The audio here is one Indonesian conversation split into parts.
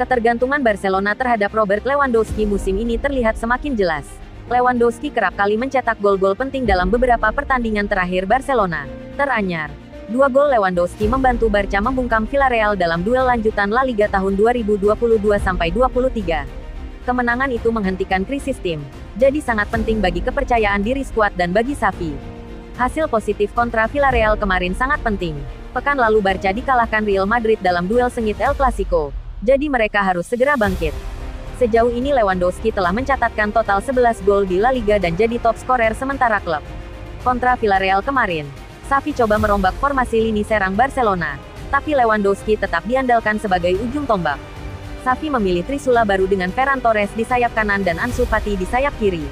Ketergantungan Barcelona terhadap Robert Lewandowski musim ini terlihat semakin jelas. Lewandowski kerap kali mencetak gol-gol penting dalam beberapa pertandingan terakhir Barcelona. Teranyar, 2 gol Lewandowski membantu Barca membungkam Villarreal dalam duel lanjutan La Liga tahun 2022-23. Kemenangan itu menghentikan krisis tim, jadi sangat penting bagi kepercayaan diri skuad dan bagi Xavi. Hasil positif kontra Villarreal kemarin sangat penting. Pekan lalu Barca dikalahkan Real Madrid dalam duel sengit El Clasico, jadi mereka harus segera bangkit. Sejauh ini Lewandowski telah mencatatkan total 11 gol di La Liga dan jadi top skorer sementara klub. Kontra Villarreal kemarin, Xavi coba merombak formasi lini serang Barcelona, tapi Lewandowski tetap diandalkan sebagai ujung tombak. Xavi memilih trisula baru dengan Ferran Torres di sayap kanan dan Ansu Fati di sayap kiri.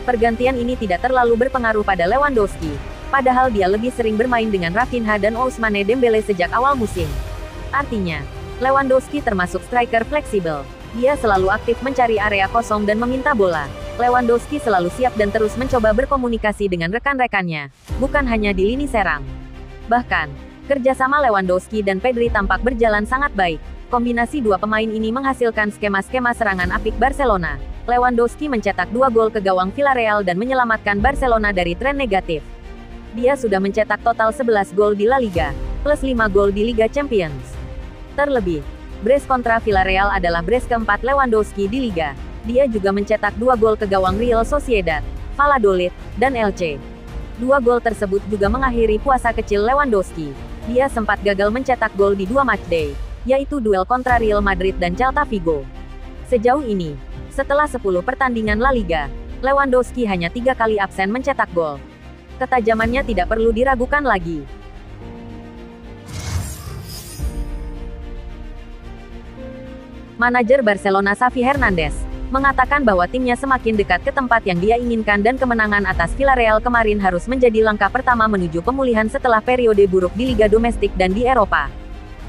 Pergantian ini tidak terlalu berpengaruh pada Lewandowski, padahal dia lebih sering bermain dengan Rafinha dan Ousmane Dembele sejak awal musim. Artinya, Lewandowski termasuk striker fleksibel. Dia selalu aktif mencari area kosong dan meminta bola. Lewandowski selalu siap dan terus mencoba berkomunikasi dengan rekan-rekannya, bukan hanya di lini serang. Bahkan, kerjasama Lewandowski dan Pedri tampak berjalan sangat baik. Kombinasi dua pemain ini menghasilkan skema-skema serangan apik Barcelona. Lewandowski mencetak 2 gol ke gawang Villarreal dan menyelamatkan Barcelona dari tren negatif. Dia sudah mencetak total 11 gol di La Liga, plus 5 gol di Liga Champions. Terlebih, brace kontra Villarreal adalah brace keempat Lewandowski di Liga. Dia juga mencetak 2 gol ke gawang Real Sociedad, Valladolid, dan Elche. 2 gol tersebut juga mengakhiri puasa kecil Lewandowski. Dia sempat gagal mencetak gol di 2 matchday, yaitu duel kontra Real Madrid dan Celta Vigo. Sejauh ini, setelah 10 pertandingan La Liga, Lewandowski hanya 3 kali absen mencetak gol. Ketajamannya tidak perlu diragukan lagi. Manajer Barcelona Xavi Hernandez mengatakan bahwa timnya semakin dekat ke tempat yang dia inginkan dan kemenangan atas Villarreal kemarin harus menjadi langkah pertama menuju pemulihan setelah periode buruk di Liga Domestik dan di Eropa.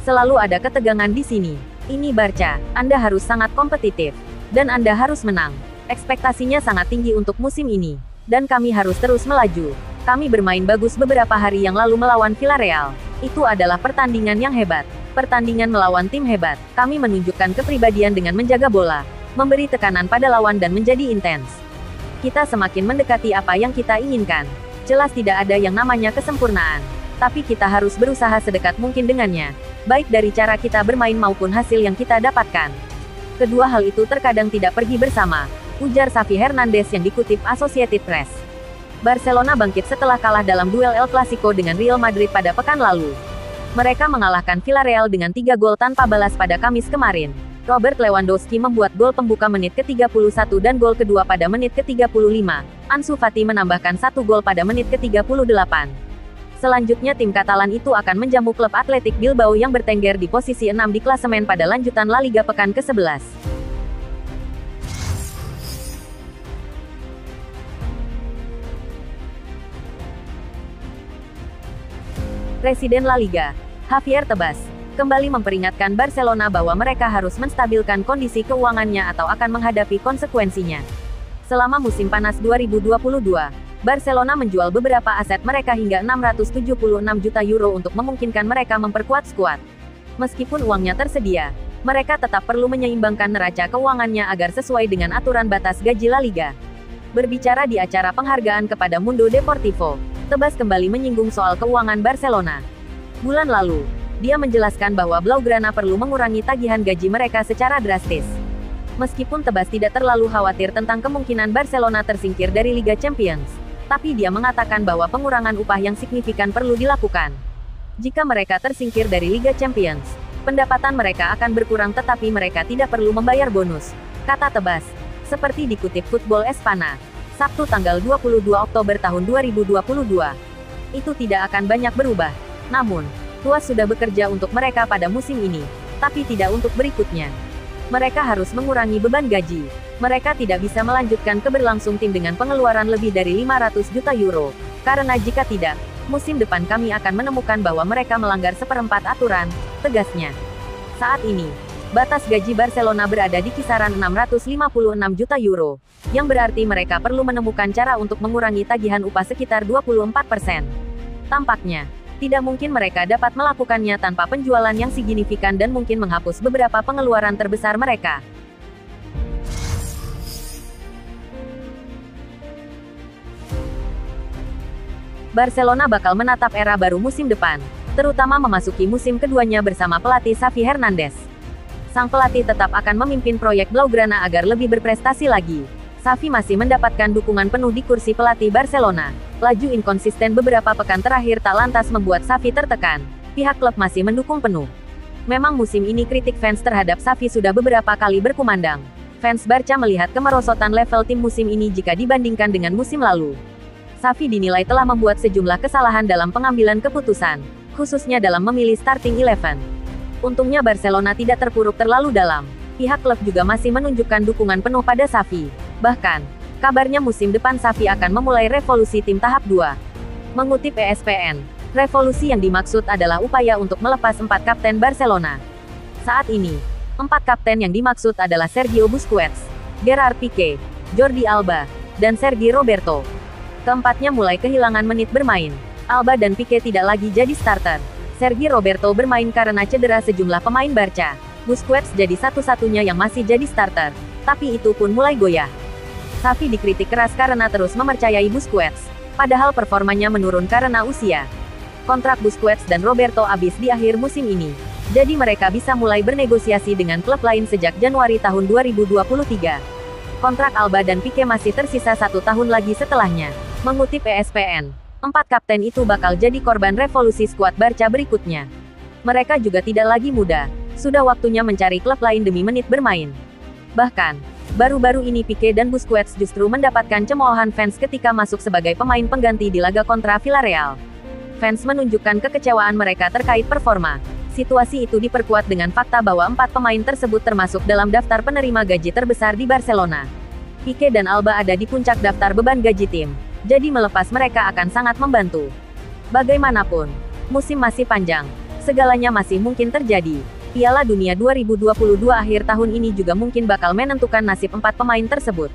Selalu ada ketegangan di sini. Ini Barca, Anda harus sangat kompetitif. Dan Anda harus menang. Ekspektasinya sangat tinggi untuk musim ini. Dan kami harus terus melaju. Kami bermain bagus beberapa hari yang lalu melawan Villarreal. Itu adalah pertandingan yang hebat. Pertandingan melawan tim hebat. Kami menunjukkan kepribadian dengan menjaga bola, memberi tekanan pada lawan dan menjadi intens. Kita semakin mendekati apa yang kita inginkan. Jelas tidak ada yang namanya kesempurnaan. Tapi kita harus berusaha sedekat mungkin dengannya. Baik dari cara kita bermain maupun hasil yang kita dapatkan. Kedua hal itu terkadang tidak pergi bersama, ujar Xavi Hernandez yang dikutip Associated Press. Barcelona bangkit setelah kalah dalam duel El Clasico dengan Real Madrid pada pekan lalu. Mereka mengalahkan Villarreal dengan 3 gol tanpa balas pada Kamis kemarin. Robert Lewandowski membuat gol pembuka menit ke-31 dan gol kedua pada menit ke-35. Ansu Fati menambahkan 1 gol pada menit ke-38. Selanjutnya tim Katalan itu akan menjamu klub Athletic Bilbao yang bertengger di posisi 6 di klasemen pada lanjutan La Liga pekan ke-11. Presiden La Liga, Javier Tebas, kembali memperingatkan Barcelona bahwa mereka harus menstabilkan kondisi keuangannya atau akan menghadapi konsekuensinya. Selama musim panas 2022, Barcelona menjual beberapa aset mereka hingga 676 juta euro untuk memungkinkan mereka memperkuat skuad. Meskipun uangnya tersedia, mereka tetap perlu menyeimbangkan neraca keuangannya agar sesuai dengan aturan batas gaji La Liga. Berbicara di acara penghargaan kepada Mundo Deportivo, Tebas kembali menyinggung soal keuangan Barcelona. Bulan lalu, dia menjelaskan bahwa Blaugrana perlu mengurangi tagihan gaji mereka secara drastis. Meskipun Tebas tidak terlalu khawatir tentang kemungkinan Barcelona tersingkir dari Liga Champions, tapi dia mengatakan bahwa pengurangan upah yang signifikan perlu dilakukan. Jika mereka tersingkir dari Liga Champions, pendapatan mereka akan berkurang tetapi mereka tidak perlu membayar bonus, kata Tebas. Seperti dikutip Football Espana, Sabtu tanggal 22 Oktober tahun 2022. Itu tidak akan banyak berubah. Namun, Tuas sudah bekerja untuk mereka pada musim ini, tapi tidak untuk berikutnya. Mereka harus mengurangi beban gaji. Mereka tidak bisa melanjutkan keberlangsung tim dengan pengeluaran lebih dari 500 juta euro. Karena jika tidak, musim depan kami akan menemukan bahwa mereka melanggar seperempat aturan, tegasnya. Saat ini, batas gaji Barcelona berada di kisaran 656 juta euro, yang berarti mereka perlu menemukan cara untuk mengurangi tagihan upah sekitar 24%. Tampaknya, Tidak mungkin mereka dapat melakukannya tanpa penjualan yang signifikan dan mungkin menghapus beberapa pengeluaran terbesar mereka. Barcelona bakal menatap era baru musim depan, terutama memasuki musim keduanya bersama pelatih Xavi Hernandez. Sang pelatih tetap akan memimpin proyek Blaugrana agar lebih berprestasi lagi. Xavi masih mendapatkan dukungan penuh di kursi pelatih Barcelona. Laju inkonsisten beberapa pekan terakhir tak lantas membuat Xavi tertekan. Pihak klub masih mendukung penuh. Memang musim ini kritik fans terhadap Xavi sudah beberapa kali berkumandang. Fans Barca melihat kemerosotan level tim musim ini jika dibandingkan dengan musim lalu. Xavi dinilai telah membuat sejumlah kesalahan dalam pengambilan keputusan, khususnya dalam memilih starting 11. Untungnya Barcelona tidak terpuruk terlalu dalam. Pihak klub juga masih menunjukkan dukungan penuh pada Xavi. Bahkan, kabarnya musim depan Xavi akan memulai revolusi tim tahap 2. Mengutip ESPN, revolusi yang dimaksud adalah upaya untuk melepas 4 kapten Barcelona. Saat ini, 4 kapten yang dimaksud adalah Sergio Busquets, Gerard Pique, Jordi Alba, dan Sergi Roberto. Keempatnya mulai kehilangan menit bermain. Alba dan Pique tidak lagi jadi starter. Sergi Roberto bermain karena cedera sejumlah pemain Barca. Busquets jadi satu-satunya yang masih jadi starter. Tapi itu pun mulai goyah. Xavi dikritik keras karena terus mempercayai Busquets. Padahal performanya menurun karena usia. Kontrak Busquets dan Roberto habis di akhir musim ini. Jadi mereka bisa mulai bernegosiasi dengan klub lain sejak Januari tahun 2023. Kontrak Alba dan Pique masih tersisa 1 tahun lagi setelahnya. Mengutip ESPN, 4 kapten itu bakal jadi korban revolusi skuad Barca berikutnya. Mereka juga tidak lagi muda. Sudah waktunya mencari klub lain demi menit bermain. Bahkan, baru-baru ini Pique dan Busquets justru mendapatkan cemoohan fans ketika masuk sebagai pemain pengganti di laga kontra Villarreal. Fans menunjukkan kekecewaan mereka terkait performa. Situasi itu diperkuat dengan fakta bahwa 4 pemain tersebut termasuk dalam daftar penerima gaji terbesar di Barcelona. Pique dan Alba ada di puncak daftar beban gaji tim. Jadi melepas mereka akan sangat membantu. Bagaimanapun, musim masih panjang. Segalanya masih mungkin terjadi. Piala Dunia 2022 akhir tahun ini juga mungkin bakal menentukan nasib 4 pemain tersebut.